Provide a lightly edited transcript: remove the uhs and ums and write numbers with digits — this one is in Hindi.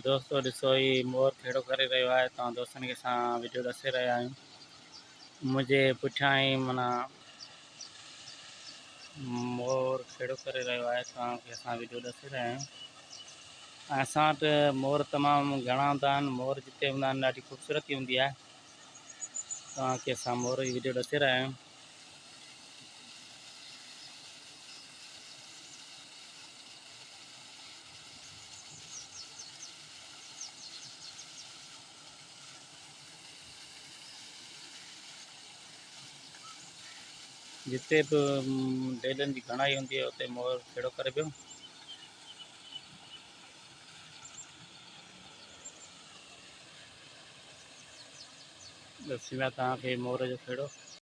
दोस्तों ॾिसो ही मोर खेड़ो करे रहियो आहे। तव्हां दोस्तनि खे असां वीडियो ॾसे रहिया आहियूं। मुंहिंजे पुठियां ई माना मोर खेड़ो करे रहियो आहे, तव्हांखे असां वीडियो ॾसे रहिया आहियूं। ऐं असां वटि मोर तमामु घणा हूंदा आहिनि। मोर जिते हूंदा आहिनि ॾाढी ख़ूबसूरती हूंदी आहे। तव्हांखे असां मोर जी वीडियो ॾसे रहिया आहियूं। जिते बि डेलनि जी घणाई हूंदी आहे उते मोर खेड़ो करे पियो। ॾसी विया तव्हांखे मोर जो खेड़ो।